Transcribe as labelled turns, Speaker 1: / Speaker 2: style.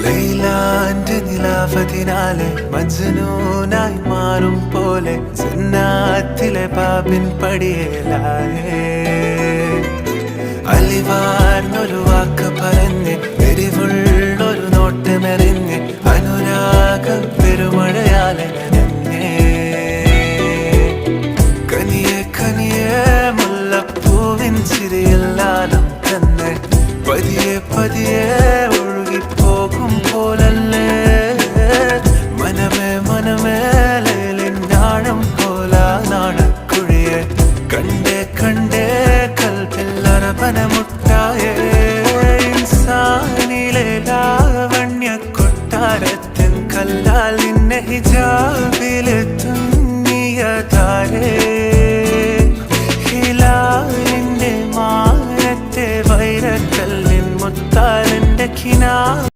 Speaker 1: ലൈലാന്റെ നിലാവതിനാലെ മജ്നൂനായി മാറും പോലെ ജന്നാത്തിലെ ബാബിൻ പടിയേലായേ അലിവാർന്നൊരു വാക്ക് പറഞ്ഞ് എരിവുള്ളൊരു നോട്ടമെറിഞ്ഞ് അനുരാഗ പെരുമഴയാലെ നനഞ്ഞേ കനിയെ കനിയെ മുല്ലപ്പൂവിൻ ചിരിയില്ലാലം തന്നെ പതിയെ പതിയെ ഒഴുകിപ്പോകും പോലല്ലേ മനമേ മനമേ ലേലിനാഴം പോലാനാണ് കുഴിയെ കണ്ടേ കണ്ടേ കൽപ്പില്ലറപനമുട്ടായേ ഇൻസാനിലെ ലാവണ്യ കൊട്ടാരത്തിൻ കല്ലാൽ നിന്നെ ഹിജാബ്